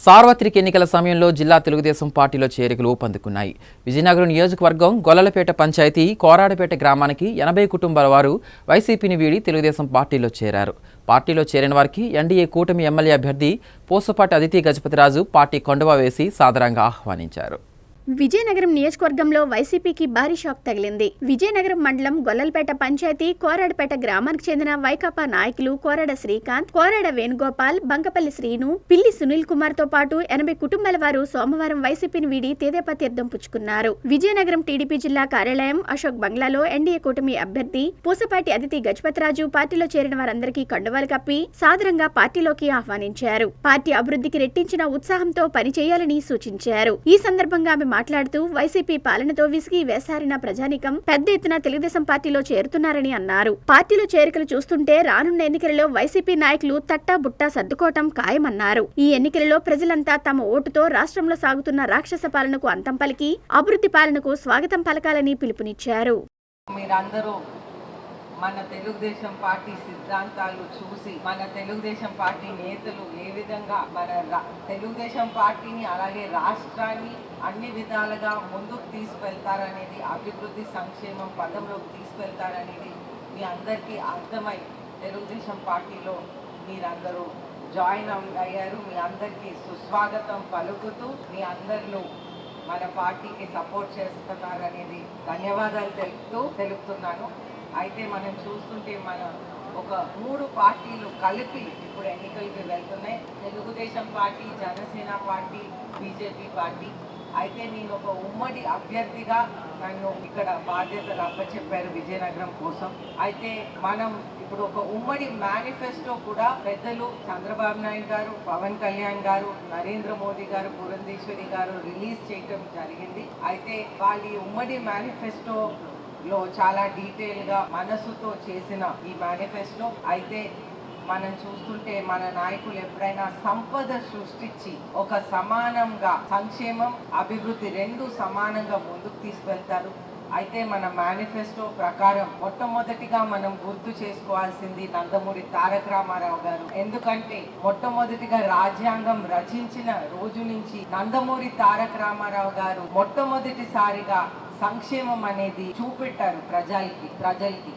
సార్వత్రిక ఎన్నికల సమయంలో జిల్లా తెలుగుదేశం పార్టీలో చేరికలు ఊపందుకున్నాయి. విజయనగరం నియోజకవర్గం గొల్లలపేట పంచాయతీ కోరాడపేట గ్రామానికి 80 కుటుంబాల వారు వైసీపీని వీడి తెలుగుదేశం పార్టీలో చేరారు. పార్టీలో చేరిన వారికి ఎన్డీఏ కూటమి ఎమ్మెల్యే అభ్యర్థి పూసపాటి అదితి గజపతిరాజు పార్టీ కండువా వేసి సాదరంగా ఆహ్వానించారు. విజయనగరం నియోజకవర్గంలో వైసీపీకి భారీ షాక్ తగిలింది. విజయనగరం మండలం గొల్లలపేట పంచాయతీ కోరాడపేట గ్రామానికి చెందిన వైకాపా నాయకులు కోరాడ శ్రీకాంత్, కోరాడ వేణుగోపాల్, బంకపల్లి శ్రీను, పిల్లి సునీల్ కుమార్ తో పాటు 80 కుటుంబాల వారు సోమవారం వైసీపీని వీడి తెదేపా తీర్థం పుచ్చుకున్నారు. విజయనగరం టీడీపీ జిల్లా కార్యాలయం అశోక్ బంగ్లాలో ఎన్డీఏ కూటమి అభ్యర్థి పూసపాటి అదితి గజపతిరాజు పార్టీలో చేరిన వారందరికీ కండువాలు కప్పి సాదరంగా పార్టీలోకి ఆహ్వానించారు. పార్టీ అభివృద్ధికి రెట్టించిన ఉత్సాహంతో పనిచేయాలని సూచించారు. ఈ సందర్భంగా ఆమె మాట్లాడుతూ వైసీపీ పాలనతో విసిగి వేసారిన ప్రజానికం పెద్ద ఎత్తున తెలుగుదేశం పార్టీలో చేరుతున్నారని అన్నారు. పార్టీలో చేరికలు చూస్తుంటే రానున్న ఎన్నికలలో వైసీపీ నాయకులు తట్టా బుట్టా సర్దుకోవటం ఖాయమన్నారు. ఈ ఎన్నికలలో ప్రజలంతా తమ ఓటుతో రాష్ట్రంలో సాగుతున్న రాక్షస పాలనకు అంతం పలికి అభివృద్ధి పాలనకు స్వాగతం పలకాలని పిలుపునిచ్చారు. మన తెలుగుదేశం పార్టీ సిద్ధాంతాలు చూసి మన తెలుగుదేశం పార్టీ నేతలు ఏ విధంగా మన తెలుగుదేశం పార్టీని అలాగే రాష్ట్రాన్ని అన్ని విధాలుగా ముందుకు తీసుకెళ్తారనేది, అభివృద్ధి సంక్షేమం పదంలోకి తీసుకెళ్తారనేది మీ అందరికీ అర్థమై తెలుగుదేశం పార్టీలో మీరందరూ జాయిన్ అయ్యారు. మీ అందరికీ సుస్వాగతం పలుకుతూ మీ అందరూ మన పార్టీకి సపోర్ట్ చేస్తున్నారనేది ధన్యవాదాలు తెలుపుతున్నాను. అయితే మనం చూస్తుంటే మన ఒక 3 పార్టీలు కలిపి ఇప్పుడు ఎన్నికలకి వెళ్తున్నాయి. Telugu Desam party, Janasena party, BJP party. అయితే నేను ఒక ఉమ్మడి అభ్యర్థిగా నన్ను ఇక్కడ బాధ్యతలు అప్పచెప్పారు విజయనగరం కోసం. అయితే మనం ఇప్పుడు ఒక ఉమ్మడి మేనిఫెస్టో కూడా పెద్దలు చంద్రబాబు నాయుడు గారు, పవన్ కళ్యాణ్ గారు, నరేంద్ర మోదీ గారు, పురంధేశ్వరి గారు రిలీజ్ చేయడం జరిగింది. అయితే వాళ్ళ ఉమ్మడి మేనిఫెస్టో లో చాలా డీటెయిల్గా మనసుతో చేసిన ఈ మేనిఫెస్టో. అయితే మనం చూస్తుంటే మన నాయకులు ఎప్పుడైనా సంపద సృష్టించి ఒక సమానంగా సంక్షేమం, అభివృద్ధి 2 సమానంగా ముందుకు తీసుకెళ్తారు. అయితే మన మేనిఫెస్టో ప్రకారం మొట్టమొదటిగా మనం గుర్తు చేసుకోవాల్సింది నందమూరి తారక రామారావు గారు. ఎందుకంటే మొట్టమొదటిగా రాజ్యాంగం రచించిన రోజు నుంచి నందమూరి తారక రామారావు గారు మొట్టమొదటిసారిగా సంక్షేమం అనేది చూపెట్టారు ప్రజలకి.